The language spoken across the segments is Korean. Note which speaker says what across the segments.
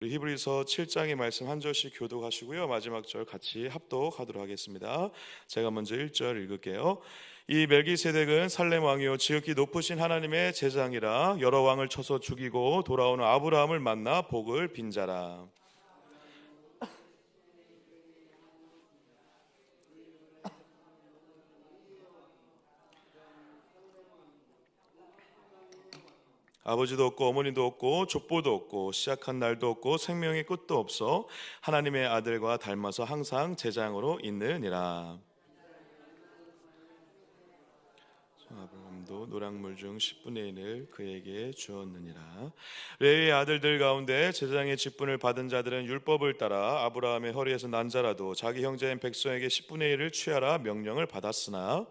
Speaker 1: 우리 히브리서 7장의 말씀 한 절씩 교독하시고요. 마지막 절 같이 합독하도록 하겠습니다. 제가 먼저 1절 읽을게요. 이 멜기세덱은 살렘 왕이요 지극히 높으신 하나님의 제장이라 여러 왕을 쳐서 죽이고 돌아오는 아브라함을 만나 복을 빈 자라. 아버지도 없고 어머니도 없고 족보도 없고 시작한 날도 없고 생명의 끝도 없어 하나님의 아들과 닮아서 항상 제장으로 있느니라. 아브라함도 노략물 중 10분의 1을 그에게 주었느니라. 레위의 아들들 가운데 제장의 직분을 받은 자들은 율법을 따라 아브라함의 허리에서 난 자라도 자기 형제인 백성에게 10분의 1을 취하라 명령을 받았으나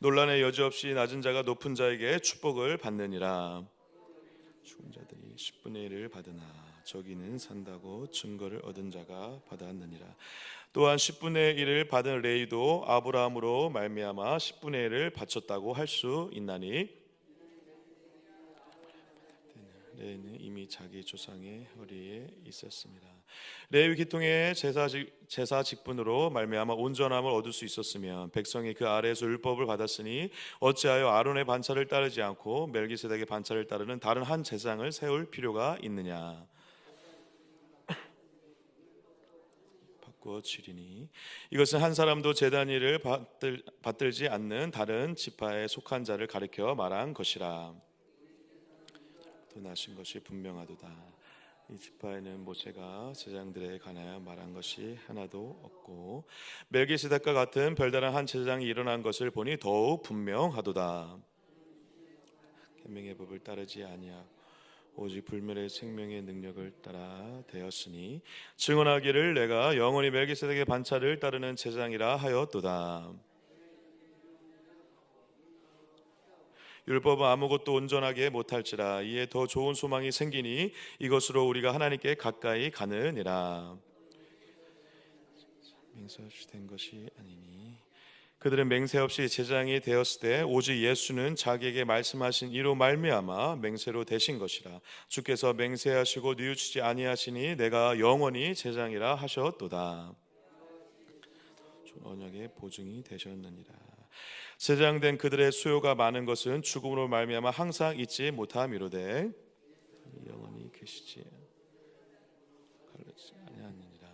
Speaker 1: 논란의 여지 없이 낮은 자가 높은 자에게 축복을 받느니라. 죽은 자들이 10분의 1을 받으나 저기는 산다고 증거를 얻은 자가 받았느니라. 또한 10분의 1을 받은 레위도 아브라함으로 말미암아 10분의 1을 바쳤다고 할 수 있나니 레위는 이미 자기 조상의 허리에 있었습니다. 레위 기통의 제사 직분으로 말미암아 온전함을 얻을 수 있었으면 백성이 그 아래에서 율법을 받았으니 어찌하여 아론의 반차를 따르지 않고 멜기세덱의 반차를 따르는 다른 한 제사장을 세울 필요가 있느냐. 바꾸어지리니 이것은 한 사람도 제단 일을 받들지 않는 다른 지파에 속한 자를 가리켜 말한 것이라. 또 나신 것이 분명하도다. 이 지파에는 모세가 제장들에 관하여 말한 것이 하나도 없고 멜기세덱과 같은 별다른 한 제사장이 일어난 것을 보니 더욱 분명하도다. 계명의 법을 따르지 아니하고 오직 불멸의 생명의 능력을 따라 되었으니 증언하기를 내가 영원히 멜기세덱의 반차를 따르는 제사장이라 하였도다. 율법은 아무것도 온전하게 못할지라 이에 더 좋은 소망이 생기니 이것으로 우리가 하나님께 가까이 가느니라. 맹세 없이 된 것이 아니니 그들은 맹세 없이 제장이 되었을 때 오직 예수는 자기에게 말씀하신 이로 말미암아 맹세로 되신 것이라. 주께서 맹세하시고 뉘우치지 아니하시니 내가 영원히 제장이라 하셨도다. 언약의 보증이 되셨느니라. 제장된 그들의 수요가 많은 것은 죽음으로 말미암아 항상 잊지 못함이로되 영원히 계시지 아니하느니라.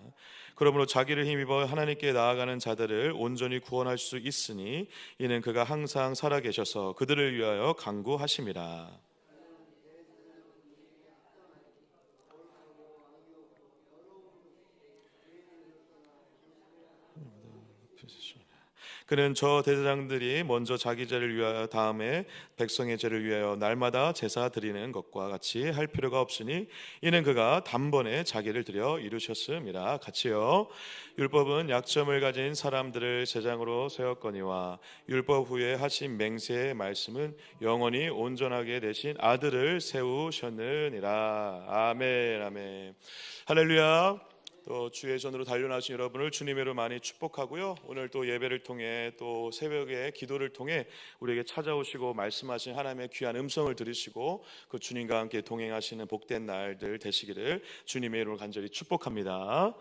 Speaker 1: 그러므로 자기를 힘입어 하나님께 나아가는 자들을 온전히 구원할 수 있으니 이는 그가 항상 살아계셔서 그들을 위하여 간구하심이라. 그는 저 대제사장들이 먼저 자기 죄를 위하여 다음에 백성의 죄를 위하여 날마다 제사 드리는 것과 같이 할 필요가 없으니 이는 그가 단번에 자기를 드려 이루셨음이라. 같이요. 율법은 약점을 가진 사람들을 제장으로 세웠거니와 율법 후에 하신 맹세의 말씀은 영원히 온전하게 되신 아들을 세우셨느니라. 아멘. 아멘. 할렐루야. 또 주의 전으로 단련하신 여러분을 주님의 이름으로 많이 축복하고요. 오늘 또 예배를 통해 또 새벽에 기도를 통해 우리에게 찾아오시고 말씀하신 하나님의 귀한 음성을 들으시고 그 주님과 함께 동행하시는 복된 날들 되시기를 주님의 이름으로 간절히 축복합니다.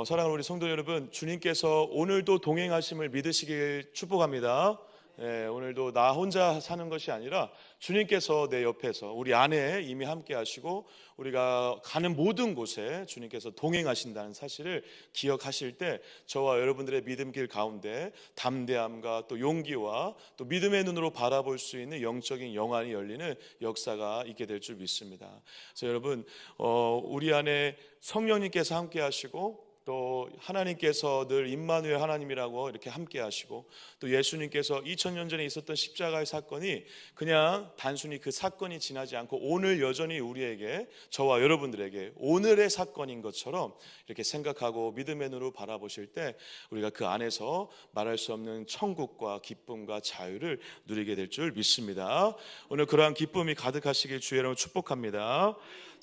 Speaker 1: 사랑하는 우리 성도 여러분, 주님께서 오늘도 동행하심을 믿으시길 축복합니다. 오늘도 나 혼자 사는 것이 아니라 주님께서 내 옆에서 우리 안에 이미 함께 하시고 우리가 가는 모든 곳에 주님께서 동행하신다는 사실을 기억하실 때 저와 여러분들의 믿음길 가운데 담대함과 또 용기와 또 믿음의 눈으로 바라볼 수 있는 영적인 영안이 열리는 역사가 있게 될 줄 믿습니다. 그래서 여러분 우리 안에 성령님께서 함께 하시고 또 하나님께서 늘 임마누엘 하나님이라고 이렇게 함께 하시고 또 예수님께서 2000년 전에 있었던 십자가의 사건이 그냥 단순히 그 사건이 지나지 않고 오늘 여전히 우리에게 저와 여러분들에게 오늘의 사건인 것처럼 이렇게 생각하고 믿음의 눈으로 바라보실 때 우리가 그 안에서 말할 수 없는 천국과 기쁨과 자유를 누리게 될 줄 믿습니다. 오늘 그러한 기쁨이 가득하시길 주의 이름으로 축복합니다.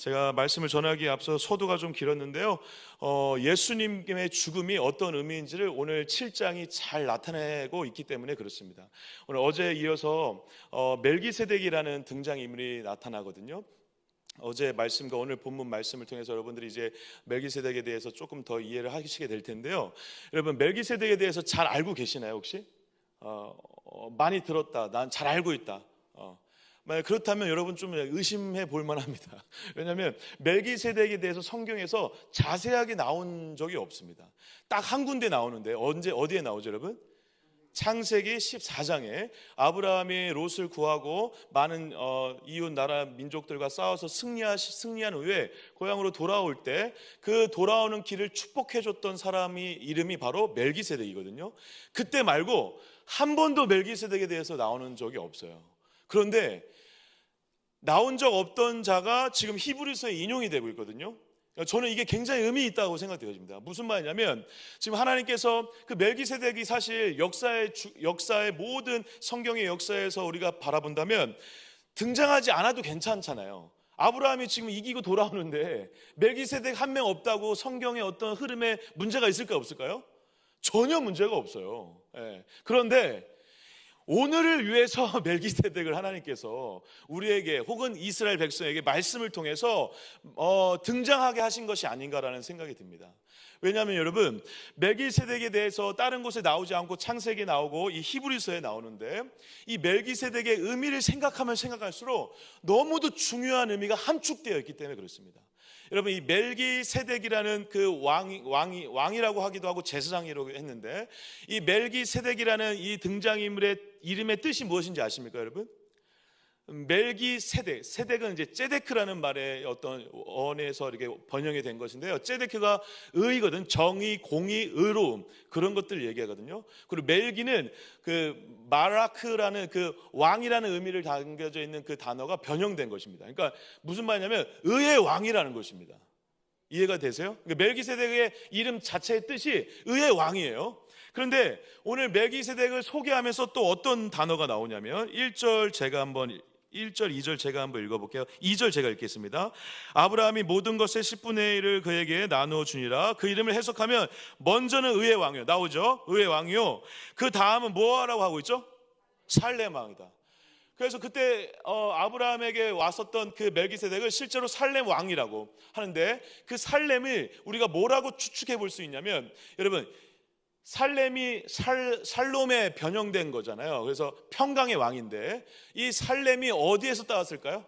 Speaker 1: 제가 말씀을 전하기에 앞서 서두가 좀 길었는데요. 예수님의 죽음이 어떤 의미인지를 오늘 7장이 잘 나타내고 있기 때문에 그렇습니다. 오늘 어제에 이어서 멜기세덱이라는 등장인물이 나타나거든요. 어제 말씀과 오늘 본문 말씀을 통해서 여러분들이 이제 멜기세덱에 대해서 조금 더 이해를 하시게 될 텐데요. 여러분, 멜기세덱에 대해서 잘 알고 계시나요 혹시? 많이 들었다, 난 잘 알고 있다. 만약 그렇다면 여러분 좀 의심해 볼 만합니다. 왜냐하면 멜기세덱에 대해서 성경에서 자세하게 나온 적이 없습니다. 딱 한 군데 나오는데 어디에 나오죠 여러분? 창세기 14장에 아브라함이 롯을 구하고 많은 이웃 나라 민족들과 싸워서 승리한 후에 고향으로 돌아올 때 그 돌아오는 길을 축복해줬던 사람이 이름이 바로 멜기세덱이거든요. 그때 말고 한 번도 멜기세덱에 대해서 나오는 적이 없어요. 그런데 나온 적 없던 자가 지금 히브리서에 인용이 되고 있거든요. 저는 이게 굉장히 의미 있다고 생각되어집니다. 무슨 말이냐면 지금 하나님께서 그 멜기세덱이 사실 역사의 모든 성경의 역사에서 우리가 바라본다면 등장하지 않아도 괜찮잖아요. 아브라함이 지금 이기고 돌아오는데 멜기세덱 한 명 없다고 성경의 어떤 흐름에 문제가 있을까 없을까요? 전혀 문제가 없어요. 그런데 오늘을 위해서 멜기세덱을 하나님께서 우리에게 혹은 이스라엘 백성에게 말씀을 통해서 등장하게 하신 것이 아닌가라는 생각이 듭니다. 왜냐하면 여러분, 멜기세덱에 대해서 다른 곳에 나오지 않고 창세기에 나오고 이 히브리서에 나오는데 이 멜기세덱의 의미를 생각하면 생각할수록 너무도 중요한 의미가 함축되어 있기 때문에 그렇습니다. 여러분, 이 멜기세덱이라는 그 왕이라고 하기도 하고 제사장이라고 했는데 이 멜기세덱이라는 이 등장인물의 이름의 뜻이 무엇인지 아십니까 여러분? 세덱은 이제 ጼ데크라는 말의 어떤 언에서 이렇게 번영이 된 것인데요. ጼ데크가 의거든, 정의, 공의, 의로움 그런 것들을 얘기하거든요. 그리고 멜기는 그 마라크라는 그 왕이라는 의미를 담겨져 있는 그 단어가 변형된 것입니다. 그러니까 무슨 말이냐면 의의 왕이라는 것입니다. 이해가 되세요? 그러니까 멜기세덱의 이름 자체의 뜻이 의의 왕이에요. 그런데 오늘 멜기세덱을 소개하면서 또 어떤 단어가 나오냐면 1절, 2절 제가 한번 읽어볼게요. 2절 제가 읽겠습니다. 아브라함이 모든 것의 10분의 1을 그에게 나누어 주니라. 그 이름을 해석하면 먼저는 의의 왕이요, 나오죠. 의의 왕이요, 그 다음은 뭐라고 하고 있죠? 살렘 왕이다. 그래서 그때 아브라함에게 왔었던 그 멜기세덱을 실제로 살렘 왕이라고 하는데 그 살렘을 우리가 뭐라고 추측해 볼 수 있냐면 여러분, 살렘이 살롬에 변형된 거잖아요. 그래서 평강의 왕인데 이 살렘이 어디에서 따왔을까요?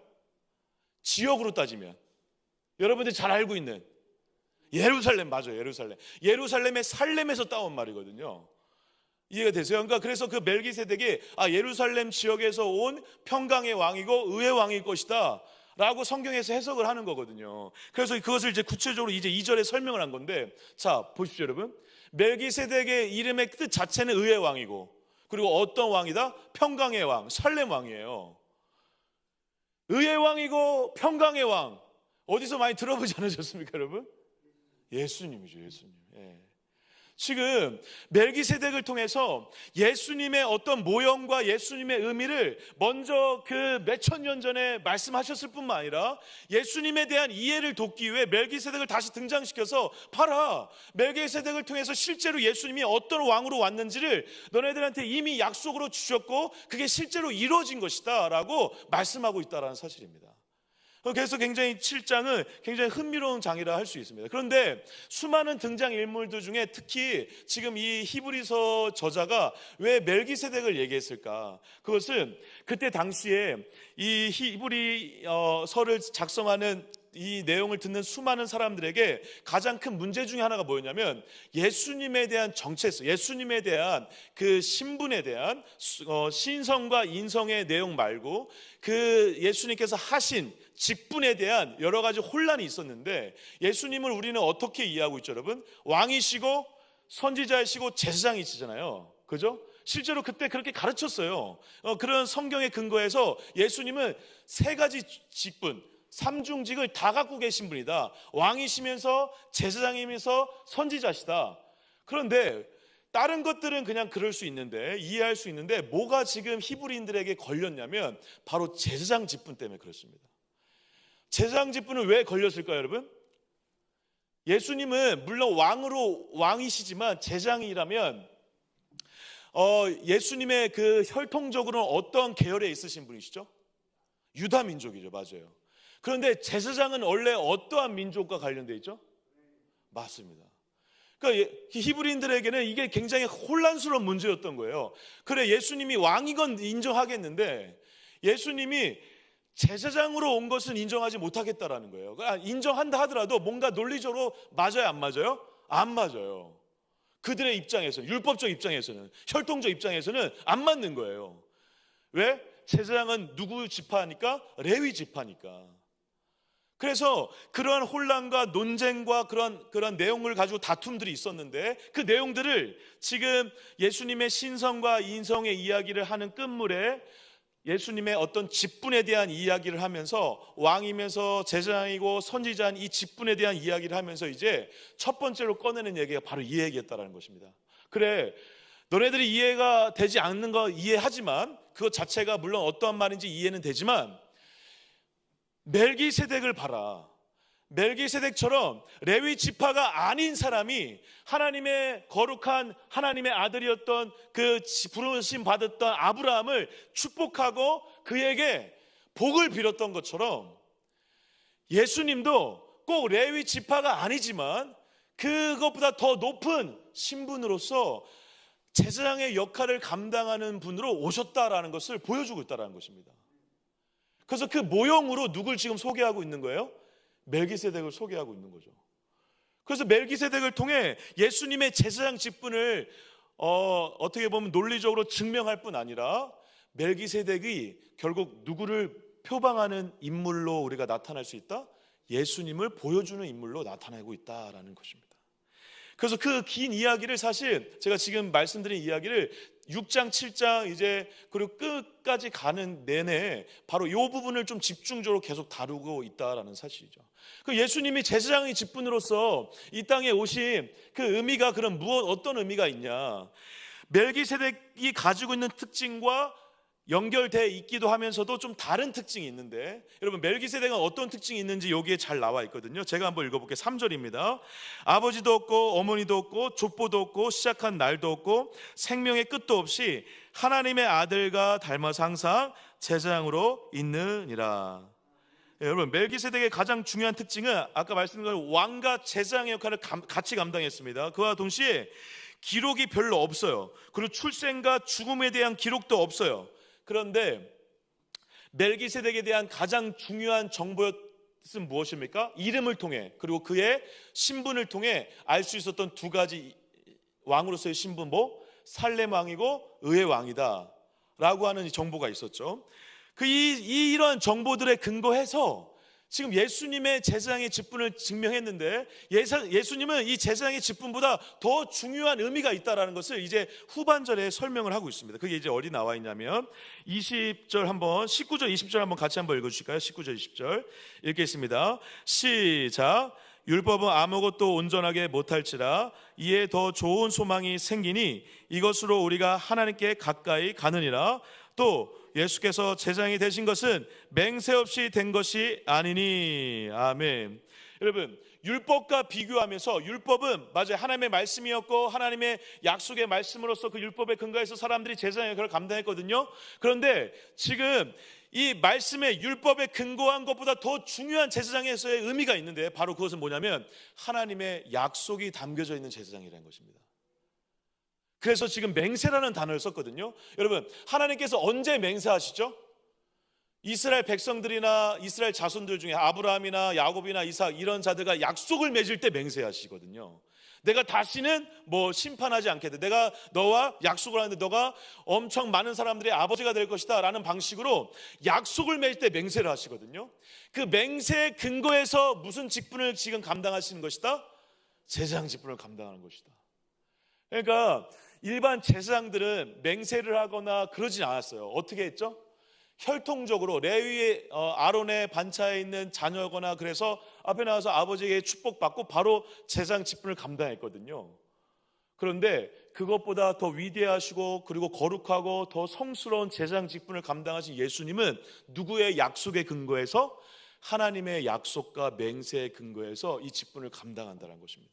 Speaker 1: 지역으로 따지면 여러분들이 잘 알고 있는 예루살렘, 맞아요. 예루살렘의 살렘에서 따온 말이거든요. 이해가 되세요? 그러니까 그래서 그 멜기세덱이 예루살렘 지역에서 온 평강의 왕이고 의의 왕일 것이다 라고 성경에서 해석을 하는 거거든요. 그래서 그것을 이제 구체적으로 이제 2절에 설명을 한 건데, 자 보십시오 여러분. 멜기세덱의 이름의 뜻 자체는 의의 왕이고, 그리고 어떤 왕이다? 평강의 왕, 살렘 왕이에요. 의의 왕이고 평강의 왕, 어디서 많이 들어보지 않으셨습니까 여러분? 예수님이죠, 예수님. 지금 멜기세덱을 통해서 예수님의 어떤 모형과 예수님의 의미를 먼저 그 몇천 년 전에 말씀하셨을 뿐만 아니라 예수님에 대한 이해를 돕기 위해 멜기세덱을 다시 등장시켜서 봐라, 멜기세덱을 통해서 실제로 예수님이 어떤 왕으로 왔는지를 너네들한테 이미 약속으로 주셨고 그게 실제로 이루어진 것이다 라고 말씀하고 있다는 사실입니다. 그래서 굉장히 7장은 굉장히 흥미로운 장이라 할 수 있습니다. 그런데 수많은 등장인물들 중에 특히 지금 이 히브리서 저자가 왜 멜기세덱을 얘기했을까? 그것은 그때 당시에 이 히브리서를 작성하는 이 내용을 듣는 수많은 사람들에게 가장 큰 문제 중에 하나가 뭐였냐면 예수님에 대한 정체성, 예수님에 대한 그 신분에 대한 신성과 인성의 내용 말고 그 예수님께서 하신 직분에 대한 여러 가지 혼란이 있었는데, 예수님을 우리는 어떻게 이해하고 있죠 여러분? 왕이시고 선지자이시고 제사장이시잖아요, 그죠? 실제로 그때 그렇게 가르쳤어요. 그런 성경의 근거에서 예수님은 세 가지 직분, 삼중직을 다 갖고 계신 분이다. 왕이시면서 제사장이면서 선지자시다. 그런데 다른 것들은 그냥 그럴 수 있는데, 이해할 수 있는데, 뭐가 지금 히브리인들에게 걸렸냐면 바로 제사장 직분 때문에 그렇습니다. 제사장 직분은 왜 걸렸을까요, 여러분? 예수님은 물론 왕이시지만 제사장이라면 예수님의 그 혈통적으로는 어떤 계열에 있으신 분이시죠? 유다 민족이죠. 맞아요. 그런데 제사장은 원래 어떠한 민족과 관련되어 있죠? 맞습니다. 그러니까 히브리인들에게는 이게 굉장히 혼란스러운 문제였던 거예요. 그래, 예수님이 왕이건 인정하겠는데 예수님이 제사장으로 온 것은 인정하지 못하겠다라는 거예요. 그러니까 인정한다 하더라도 뭔가 논리적으로 맞아요, 안 맞아요? 안 맞아요. 그들의 입장에서는, 율법적 입장에서는, 혈통적 입장에서는 안 맞는 거예요. 왜? 제사장은 누구 지파니까? 레위 지파니까. 그래서 그러한 혼란과 논쟁과 그런 내용을 가지고 다툼들이 있었는데, 그 내용들을 지금 예수님의 신성과 인성의 이야기를 하는 끝물에 예수님의 어떤 직분에 대한 이야기를 하면서, 왕이면서 제사장이고 선지자인 이 직분에 대한 이야기를 하면서 이제 첫 번째로 꺼내는 얘기가 바로 이 얘기였다라는 것입니다. 그래, 너네들이 이해가 되지 않는 거 이해하지만, 그것 자체가 물론 어떠한 말인지 이해는 되지만, 멜기세덱을 봐라. 멜기세덱처럼 레위 지파가 아닌 사람이 하나님의 거룩한 하나님의 아들이었던 그 부르심 받았던 아브라함을 축복하고 그에게 복을 빌었던 것처럼, 예수님도 꼭 레위 지파가 아니지만 그것보다 더 높은 신분으로서 제사장의 역할을 감당하는 분으로 오셨다라는 것을 보여주고 있다는 것입니다. 그래서 그 모형으로 누굴 지금 소개하고 있는 거예요? 멜기세덱을 소개하고 있는 거죠. 그래서 멜기세덱을 통해 예수님의 제사장 직분을 어떻게 보면 논리적으로 증명할 뿐 아니라 멜기세덱이 결국 누구를 표방하는 인물로 우리가 나타날 수 있다? 예수님을 보여주는 인물로 나타나고 있다라는 것입니다. 그래서 그 긴 이야기를, 사실 제가 지금 말씀드린 이야기를 6장, 7장 이제 그리고 끝까지 가는 내내 바로 이 부분을 좀 집중적으로 계속 다루고 있다라는 사실이죠. 그 예수님이 제사장의 직분으로서 이 땅에 오신 그 의미가 그럼 어떤 의미가 있냐? 멜기세덱이 가지고 있는 특징과 연결돼 있기도 하면서도 좀 다른 특징이 있는데, 여러분 멜기세덱은 어떤 특징이 있는지 여기에 잘 나와 있거든요. 제가 한번 읽어볼게요. 3절입니다. 아버지도 없고 어머니도 없고 족보도 없고 시작한 날도 없고 생명의 끝도 없이 하나님의 아들과 닮아서 항상 제사장으로 있느니라. 여러분 멜기세덱의 가장 중요한 특징은 아까 말씀드린 왕과 제사장의 역할을 같이 감당했습니다. 그와 동시에 기록이 별로 없어요. 그리고 출생과 죽음에 대한 기록도 없어요. 그런데 멜기세덱에 대한 가장 중요한 정보였은 무엇입니까? 이름을 통해, 그리고 그의 신분을 통해 알 수 있었던 두 가지 왕으로서의 신분, 살렘 왕이고 의의 왕이다 라고 하는 정보가 있었죠. 이러한 정보들에 근거해서 지금 예수님의 제사장의 직분을 증명했는데, 예수님은 이 제사장의 직분보다 더 중요한 의미가 있다는 것을 이제 후반절에 설명을 하고 있습니다. 그게 이제 어디 나와 있냐면 20절 한번, 19절 20절 한번 같이 한번 읽어주실까요? 19절 20절 읽겠습니다. 시작. 율법은 아무것도 온전하게 못할지라 이에 더 좋은 소망이 생기니 이것으로 우리가 하나님께 가까이 가느니라. 또 예수께서 제사장이 되신 것은 맹세 없이 된 것이 아니니. 아멘. 여러분 율법과 비교하면서, 율법은 맞아요, 하나님의 말씀이었고 하나님의 약속의 말씀으로서 그 율법에 근거해서 사람들이 제사장의 역할을 감당했거든요. 그런데 지금 이 말씀의 율법에 근거한 것보다 더 중요한 제사장에서의 의미가 있는데, 바로 그것은 뭐냐면 하나님의 약속이 담겨져 있는 제사장이라는 것입니다. 그래서 지금 맹세라는 단어를 썼거든요. 여러분 하나님께서 언제 맹세하시죠? 이스라엘 백성들이나 이스라엘 자손들 중에 아브라함이나 야곱이나 이삭 이런 자들과 약속을 맺을 때 맹세하시거든요. 내가 다시는 심판하지 않겠다, 내가 너와 약속을 하는데 너가 엄청 많은 사람들의 아버지가 될 것이다 라는 방식으로 약속을 맺을 때 맹세를 하시거든요. 그 맹세에 근거해서 무슨 직분을 지금 감당하시는 것이다? 제사장 직분을 감당하는 것이다. 그러니까 일반 제사장들은 맹세를 하거나 그러진 않았어요. 어떻게 했죠? 혈통적으로 레위의 아론의 반차에 있는 자녀거나 그래서 앞에 나와서 아버지에게 축복받고 바로 제사장 직분을 감당했거든요. 그런데 그것보다 더 위대하시고 그리고 거룩하고 더 성스러운 제사장 직분을 감당하신 예수님은 누구의 약속에 근거해서? 하나님의 약속과 맹세에 근거해서 이 직분을 감당한다는 것입니다.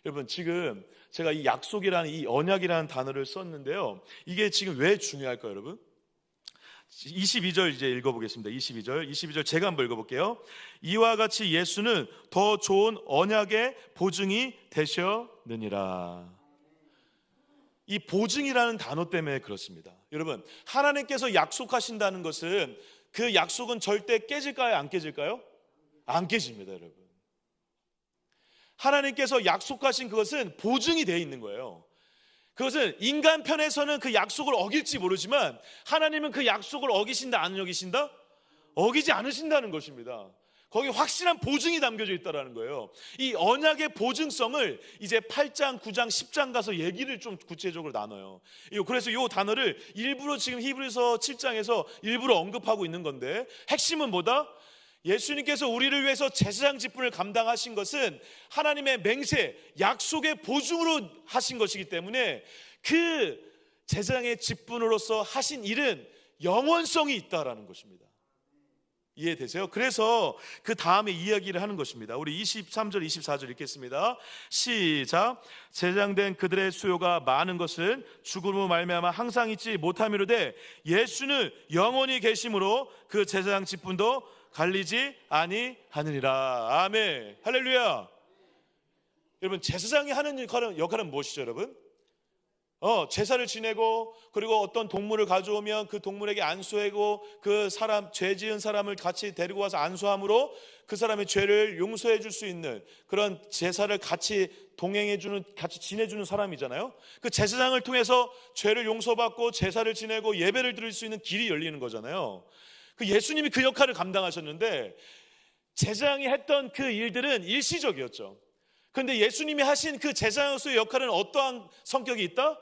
Speaker 1: 여러분, 지금 제가 이 약속이라는, 이 언약이라는 단어를 썼는데요, 이게 지금 왜 중요할까요, 여러분? 22절 이제 읽어보겠습니다. 22절 제가 한번 읽어볼게요. 이와 같이 예수는 더 좋은 언약의 보증이 되셨느니라. 이 보증이라는 단어 때문에 그렇습니다. 여러분, 하나님께서 약속하신다는 것은 그 약속은 절대 깨질까요? 안 깨질까요? 안 깨집니다, 여러분. 하나님께서 약속하신 그것은 보증이 되어 있는 거예요. 그것은 인간 편에서는 그 약속을 어길지 모르지만 하나님은 그 약속을 어기신다, 안 어기신다? 어기지 않으신다는 것입니다. 거기 확실한 보증이 담겨져 있다는 거예요. 이 언약의 보증성을 이제 8장, 9장, 10장 가서 얘기를 좀 구체적으로 나눠요. 그래서 이 단어를 일부러 지금 히브리서 7장에서 일부러 언급하고 있는 건데, 핵심은 뭐다? 예수님께서 우리를 위해서 제사장 직분을 감당하신 것은 하나님의 맹세, 약속의 보증으로 하신 것이기 때문에 그 제사장의 직분으로서 하신 일은 영원성이 있다라는 것입니다. 이해되세요? 그래서 그 다음에 이야기를 하는 것입니다. 우리 23절 24절 읽겠습니다. 시작. 제장된 그들의 수요가 많은 것은 죽음으로 말미암아 항상 있지 못함이로되 예수는 영원히 계심으로 그 제사장 직분도 갈리지 아니하느니라. 아멘. 할렐루야. 여러분, 제사장이 하는 역할은 무엇이죠, 여러분? 제사를 지내고, 그리고 어떤 동물을 가져오면 그 동물에게 안수하고, 그 사람, 죄 지은 사람을 같이 데리고 와서 안수함으로 그 사람의 죄를 용서해 줄 수 있는 그런 제사를 같이 동행해주는, 같이 지내주는 사람이잖아요. 그 제사장을 통해서 죄를 용서받고 제사를 지내고 예배를 드릴 수 있는 길이 열리는 거잖아요. 그 예수님이 그 역할을 감당하셨는데, 제사장이 했던 그 일들은 일시적이었죠. 그런데 예수님이 하신 그 제사장으로서의 역할은 어떠한 성격이 있다?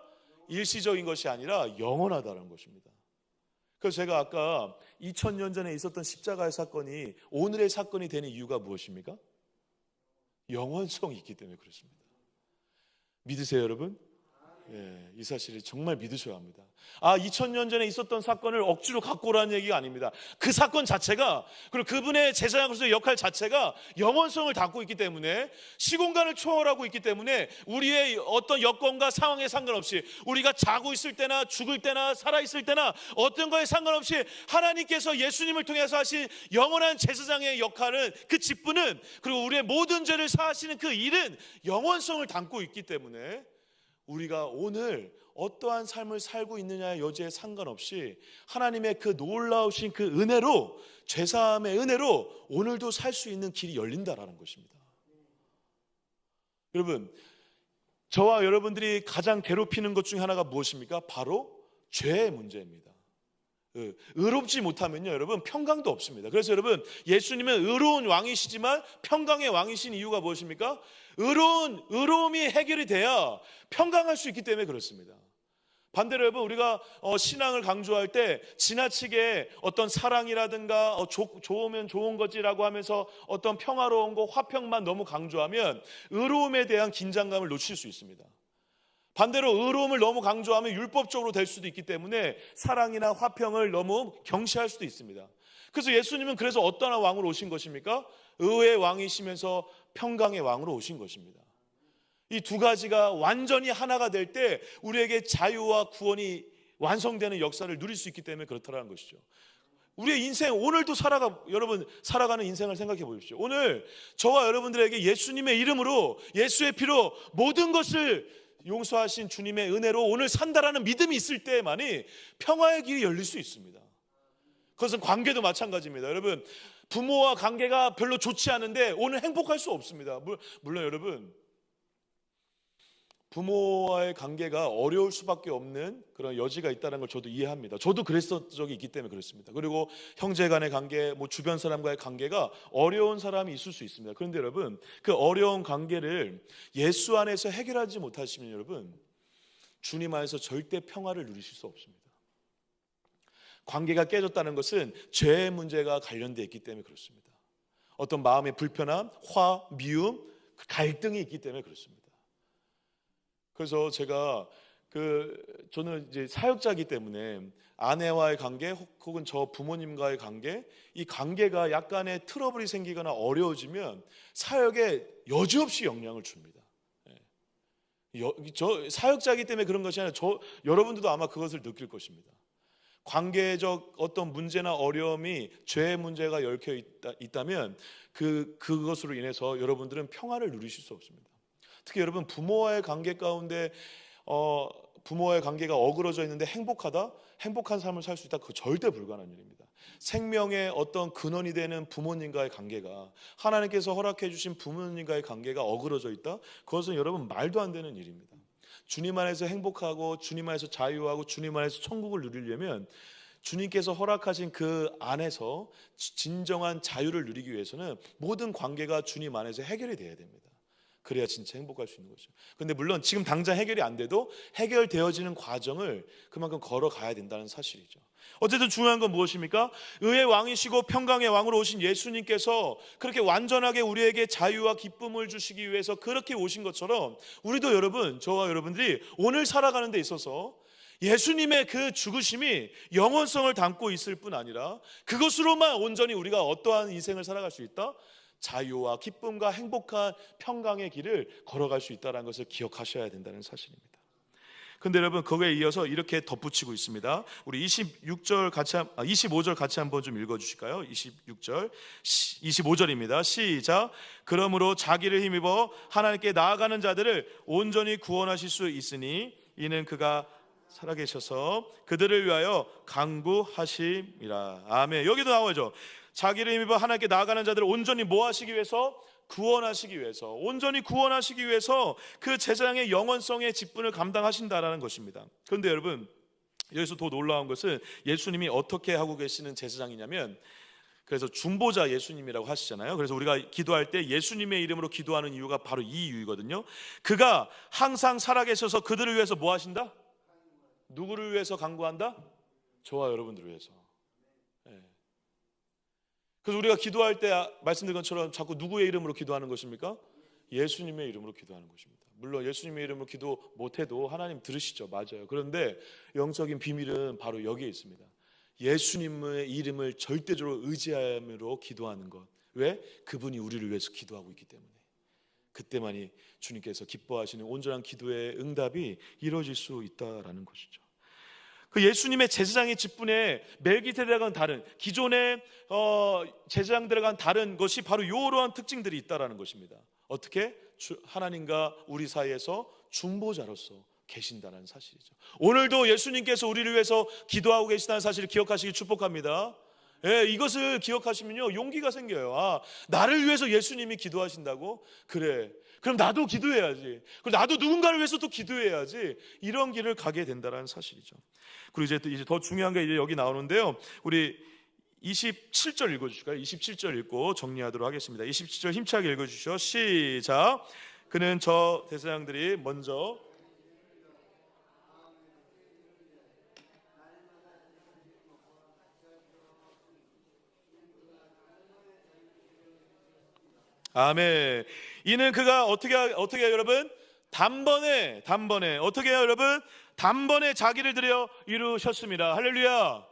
Speaker 1: 일시적인 것이 아니라 영원하다는 것입니다. 그래서 제가 아까 2000년 전에 있었던 십자가의 사건이 오늘의 사건이 되는 이유가 무엇입니까? 영원성이 있기 때문에 그렇습니다. 믿으세요, 여러분? 예, 이 사실을 정말 믿으셔야 합니다. 2000년 전에 있었던 사건을 억지로 갖고 오라는 얘기가 아닙니다. 그 사건 자체가, 그리고 그분의 제사장으로서의 역할 자체가 영원성을 담고 있기 때문에, 시공간을 초월하고 있기 때문에 우리의 어떤 여건과 상황에 상관없이, 우리가 자고 있을 때나 죽을 때나 살아있을 때나 어떤 거에 상관없이 하나님께서 예수님을 통해서 하신 영원한 제사장의 역할은, 그 직분은, 그리고 우리의 모든 죄를 사하시는 그 일은 영원성을 담고 있기 때문에 우리가 오늘 어떠한 삶을 살고 있느냐의 여지에 상관없이 하나님의 그 놀라우신 그 은혜로, 죄사함의 은혜로 오늘도 살 수 있는 길이 열린다라는 것입니다. 여러분, 저와 여러분들이 가장 괴롭히는 것 중에 하나가 무엇입니까? 바로 죄의 문제입니다. 의롭지 못하면요, 여러분, 평강도 없습니다. 그래서 여러분, 예수님은 의로운 왕이시지만 평강의 왕이신 이유가 무엇입니까? 의로움이 해결이 돼야 평강할 수 있기 때문에 그렇습니다. 반대로 여러분, 우리가 신앙을 강조할 때 지나치게 어떤 사랑이라든가 좋으면 좋은 거지라고 하면서 어떤 평화로운 거, 화평만 너무 강조하면 의로움에 대한 긴장감을 놓칠 수 있습니다. 반대로 의로움을 너무 강조하면 율법적으로 될 수도 있기 때문에 사랑이나 화평을 너무 경시할 수도 있습니다. 그래서 예수님은 그래서 어떤 왕으로 오신 것입니까? 의의 왕이시면서 평강의 왕으로 오신 것입니다. 이 두 가지가 완전히 하나가 될 때 우리에게 자유와 구원이 완성되는 역사를 누릴 수 있기 때문에 그렇다는 것이죠. 우리의 인생, 오늘도 여러분 살아가는 인생을 생각해 보십시오. 오늘 저와 여러분들에게 예수님의 이름으로, 예수의 피로 모든 것을 용서하신 주님의 은혜로 오늘 산다라는 믿음이 있을 때만이 평화의 길이 열릴 수 있습니다. 그것은 관계도 마찬가지입니다. 여러분, 부모와 관계가 별로 좋지 않은데 오늘 행복할 수 없습니다. 물론 여러분, 부모와의 관계가 어려울 수밖에 없는 그런 여지가 있다는 걸 저도 이해합니다. 저도 그랬던 적이 있기 때문에 그렇습니다. 그리고 형제 간의 관계, 주변 사람과의 관계가 어려운 사람이 있을 수 있습니다. 그런데 여러분, 그 어려운 관계를 예수 안에서 해결하지 못하시면 여러분, 주님 안에서 절대 평화를 누리실 수 없습니다. 관계가 깨졌다는 것은 죄의 문제가 관련되어 있기 때문에 그렇습니다. 어떤 마음의 불편함, 미움, 갈등이 있기 때문에 그렇습니다. 그래서 제가 저는 이제 사역자이기 때문에 아내와의 관계 혹은 저 부모님과의 관계, 이 관계가 약간의 트러블이 생기거나 어려워지면 사역에 여지없이 영향을 줍니다. 저 사역자이기 때문에 그런 것이 아니라 여러분들도 아마 그것을 느낄 것입니다. 관계적 어떤 문제나 어려움이 죄의 문제가 얽혀 있다면 그것으로 인해서 여러분들은 평안을 누리실 수 없습니다. 특히 여러분 부모와의 관계 가운데 부모와의 관계가 어그러져 있는데 행복한 삶을 살 수 있다. 그거 절대 불가능한 일입니다. 생명의 어떤 근원이 되는 부모님과의 관계가, 하나님께서 허락해 주신 부모님과의 관계가 어그러져 있다. 그것은 여러분 말도 안 되는 일입니다. 주님 안에서 행복하고 주님 안에서 자유하고 주님 안에서 천국을 누리려면 주님께서 허락하신 그 안에서 진정한 자유를 누리기 위해서는 모든 관계가 주님 안에서 해결이 돼야 됩니다. 그래야 진짜 행복할 수 있는 거죠. 그런데 물론 지금 당장 해결이 안 돼도 해결되어지는 과정을 그만큼 걸어가야 된다는 사실이죠. 어쨌든 중요한 건 무엇입니까? 의의 왕이시고 평강의 왕으로 오신 예수님께서 그렇게 완전하게 우리에게 자유와 기쁨을 주시기 위해서 그렇게 오신 것처럼 우리도 여러분, 저와 여러분들이 오늘 살아가는 데 있어서 예수님의 그 죽으심이 영원성을 담고 있을 뿐 아니라 그것으로만 온전히 우리가 어떠한 인생을 살아갈 수 있다? 자유와 기쁨과 행복한 평강의 길을 걸어갈 수 있다는 것을 기억하셔야 된다는 사실입니다. 근데 여러분 거기에 이어서 이렇게 덧붙이고 있습니다. 우리 25절 같이 한번 좀 읽어주실까요? 25절입니다. 시작. 그러므로 자기를 힘입어 하나님께 나아가는 자들을 온전히 구원하실 수 있으니 이는 그가 살아계셔서 그들을 위하여 간구하심이라. 아멘. 여기도 나오죠. 자기를 힘입어 하나님께 나아가는 자들을 온전히 뭐 하시기 위해서? 구원하시기 위해서, 온전히 구원하시기 위해서 그 제사장의 영원성의 직분을 감당하신다라는 것입니다. 그런데 여러분 여기서 더 놀라운 것은 예수님이 어떻게 하고 계시는 제사장이냐면, 그래서 중보자 예수님이라고 하시잖아요. 그래서 우리가 기도할 때 예수님의 이름으로 기도하는 이유가 바로 이 이유이거든요. 그가 항상 살아계셔서 그들을 위해서 뭐 하신다? 누구를 위해서 간구한다? 저와 여러분들을 위해서. 그래서 우리가 기도할 때 말씀드린 것처럼 자꾸 누구의 이름으로 기도하는 것입니까? 예수님의 이름으로 기도하는 것입니다. 물론 예수님의 이름으로 기도 못해도 하나님 들으시죠. 맞아요. 그런데 영적인 비밀은 바로 여기에 있습니다. 예수님의 이름을 절대적으로 의지함으로 기도하는 것. 왜? 그분이 우리를 위해서 기도하고 있기 때문에. 그때만이 주님께서 기뻐하시는 온전한 기도의 응답이 이루어질 수 있다라는 것이죠. 그 예수님의 제사장의 직분에 멜기세덱과는 다른, 기존의 제사장들과는 다른 것이 바로 이러한 특징들이 있다라는 것입니다. 어떻게? 하나님과 우리 사이에서 중보자로서 계신다는 사실이죠. 오늘도 예수님께서 우리를 위해서 기도하고 계시다는 사실을 기억하시기 축복합니다. 이것을 기억하시면요 용기가 생겨요. 나를 위해서 예수님이 기도하신다고? 그래, 그럼 나도 기도해야지. 그럼 나도 누군가를 위해서 또 기도해야지. 이런 길을 가게 된다는 사실이죠. 그리고 이제 더 중요한 게 이제 여기 나오는데요. 우리 27절 읽어주실까요? 27절 읽고 정리하도록 하겠습니다. 27절 힘차게 읽어주시죠. 시작. 그는 저 대제사장들이 먼저 아멘. 이는 그가 어떻게 해요, 여러분? 단번에 어떻게 해요, 여러분? 단번에 자기를 드려 이루셨습니다. 할렐루야.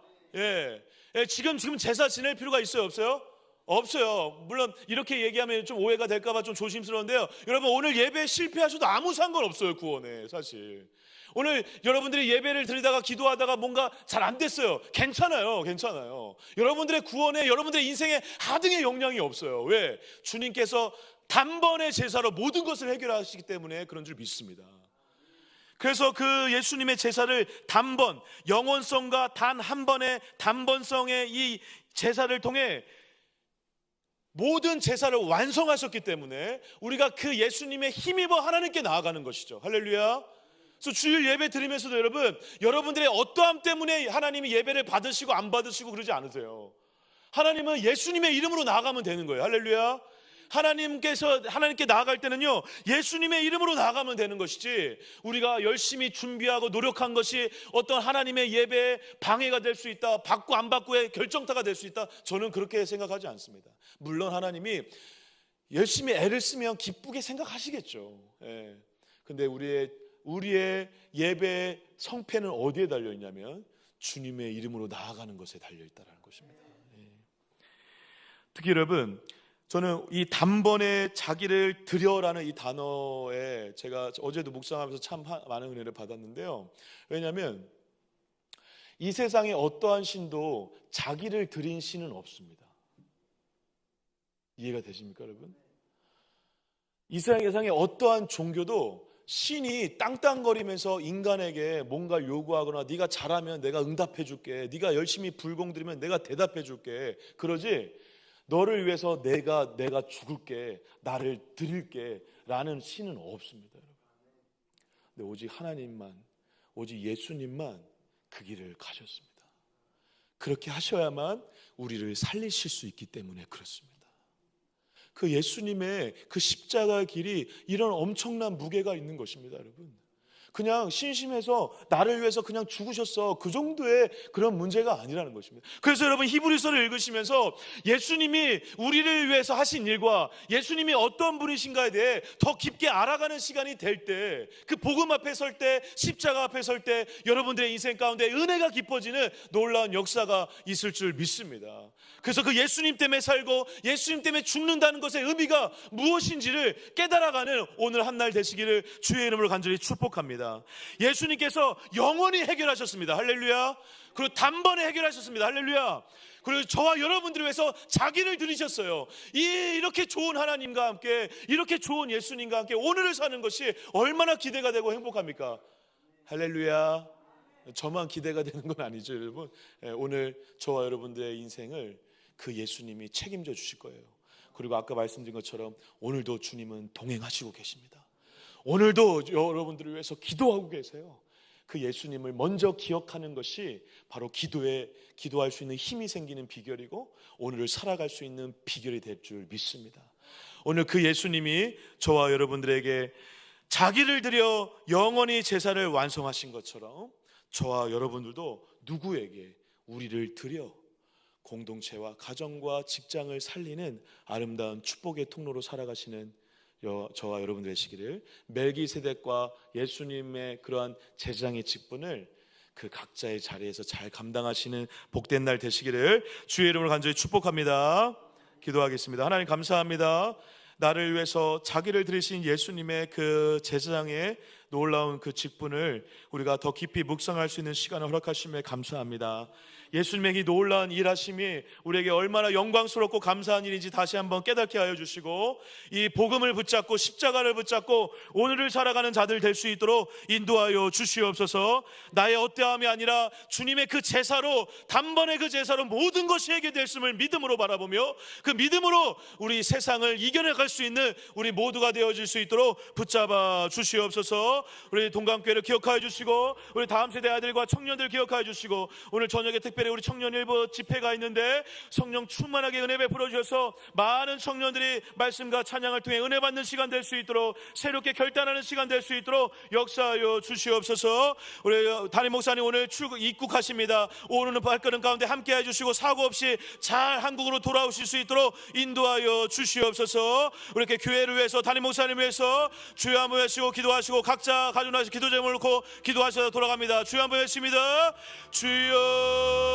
Speaker 1: 지금 제사 지낼 필요가 있어요, 없어요? 없어요. 물론 이렇게 얘기하면 좀 오해가 될까봐 좀 조심스러운데요. 여러분 오늘 예배 실패하셔도 아무 상관없어요, 구원에. 사실 오늘 여러분들이 예배를 드리다가 기도하다가 뭔가 잘 안 됐어요. 괜찮아요. 여러분들의 구원에, 여러분들의 인생에 하등의 영향이 없어요. 왜? 주님께서 단번에 제사로 모든 것을 해결하시기 때문에 그런 줄 믿습니다. 그래서 그 예수님의 제사를 단번, 영원성과 단 한 번의 단번성의 이 제사를 통해 모든 제사를 완성하셨기 때문에 우리가 그 예수님의 힘입어 하나님께 나아가는 것이죠. 할렐루야. 그래서 주일 예배 드리면서도 여러분들의 어떠함 때문에 하나님이 예배를 받으시고 안 받으시고 그러지 않으세요. 하나님은 예수님의 이름으로 나아가면 되는 거예요. 할렐루야. 하나님께 나아갈 때는요 예수님의 이름으로 나아가면 되는 것이지, 우리가 열심히 준비하고 노력한 것이 어떤 하나님의 예배에 방해가 될 수 있다, 받고 안 받고의 결정타가 될 수 있다, 저는 그렇게 생각하지 않습니다. 물론 하나님이 열심히 애를 쓰면 기쁘게 생각하시겠죠. 근데 우리의 예배 성패는 어디에 달려있냐면 주님의 이름으로 나아가는 것에 달려있다는 것입니다. 특히 여러분, 저는 이 단번에 자기를 드려라는 이 단어에 제가 어제도 묵상하면서 참 많은 은혜를 받았는데요. 왜냐하면 이 세상에 어떠한 신도 자기를 드린 신은 없습니다. 이해가 되십니까, 여러분? 이 세상에 어떠한 종교도 신이 땅땅거리면서 인간에게 뭔가 요구하거나 네가 잘하면 내가 응답해 줄게, 네가 열심히 불공들이면 내가 대답해 줄게, 그러지 너를 위해서 내가 죽을게, 나를 드릴게 라는 신은 없습니다, 여러분. 근데 오직 하나님만, 오직 예수님만 그 길을 가셨습니다. 그렇게 하셔야만 우리를 살리실 수 있기 때문에 그렇습니다. 그 예수님의 그 십자가의 길이 이런 엄청난 무게가 있는 것입니다, 여러분. 그냥 심심해서 나를 위해서 그냥 죽으셨어, 그 정도의 그런 문제가 아니라는 것입니다. 그래서 여러분, 히브리서를 읽으시면서 예수님이 우리를 위해서 하신 일과 예수님이 어떤 분이신가에 대해 더 깊게 알아가는 시간이 될 때, 그 복음 앞에 설 때, 십자가 앞에 설 때 여러분들의 인생 가운데 은혜가 깊어지는 놀라운 역사가 있을 줄 믿습니다. 그래서 그 예수님 때문에 살고 예수님 때문에 죽는다는 것의 의미가 무엇인지를 깨달아가는 오늘 한 날 되시기를 주의 이름으로 간절히 축복합니다. 예수님께서 영원히 해결하셨습니다. 할렐루야. 그리고 단번에 해결하셨습니다. 할렐루야. 그리고 저와 여러분들을 위해서 자기를 드리셨어요. 이렇게 좋은 하나님과 함께, 이렇게 좋은 예수님과 함께 오늘을 사는 것이 얼마나 기대가 되고 행복합니까? 할렐루야. 저만 기대가 되는 건 아니죠, 여러분. 오늘 저와 여러분들의 인생을 그 예수님이 책임져 주실 거예요. 그리고 아까 말씀드린 것처럼 오늘도 주님은 동행하시고 계십니다. 오늘도 여러분들을 위해서 기도하고 계세요. 그 예수님을 먼저 기억하는 것이 바로 기도할 수 있는 힘이 생기는 비결이고 오늘을 살아갈 수 있는 비결이 될 줄 믿습니다. 오늘 그 예수님이 저와 여러분들에게 자기를 드려 영원히 제사를 완성하신 것처럼 저와 여러분들도 누구에게 우리를 드려 공동체와 가정과 직장을 살리는 아름다운 축복의 통로로 살아가시는 저와 여러분들 되시기를, 멜기세덱과 예수님의 그러한 제사장의 직분을 그 각자의 자리에서 잘 감당하시는 복된 날 되시기를 주의 이름으로 간절히 축복합니다. 기도하겠습니다. 하나님 감사합니다. 나를 위해서 자기를 드리신 예수님의 그 제사장의 놀라운 그 직분을 우리가 더 깊이 묵상할 수 있는 시간을 허락하심에 감사합니다. 예수님의 이 놀라운 일하심이 우리에게 얼마나 영광스럽고 감사한 일인지 다시 한번 깨닫게 하여 주시고, 이 복음을 붙잡고 십자가를 붙잡고 오늘을 살아가는 자들 될 수 있도록 인도하여 주시옵소서. 나의 어떠함이 아니라 주님의 그 제사로, 단번에 그 제사로 모든 것이 해결됐음을 믿음으로 바라보며 그 믿음으로 우리 세상을 이겨내갈 수 있는 우리 모두가 되어질 수 있도록 붙잡아 주시옵소서. 우리 동감교회를 기억하여 주시고 우리 다음 세대 아들과 청년들 기억하여 주시고, 오늘 저녁에 특별히 우리 청년 일부 집회가 있는데 성령 충만하게 은혜 베풀어 주셔서 많은 청년들이 말씀과 찬양을 통해 은혜 받는 시간 될 수 있도록, 새롭게 결단하는 시간 될 수 있도록 역사하여 주시옵소서. 우리 담임 목사님 오늘 입국하십니다. 오늘은 발걸음 가운데 함께해 주시고 사고 없이 잘 한국으로 돌아오실 수 있도록 인도하여 주시옵소서. 우리 이렇게 교회를 위해서, 담임 목사님 위해서 주여 한번 외치고 기도하시고 각자 가지고 나서 기도 제목을 놓고 기도하셔서 돌아갑니다. 주여 한번 외칩니다. 주여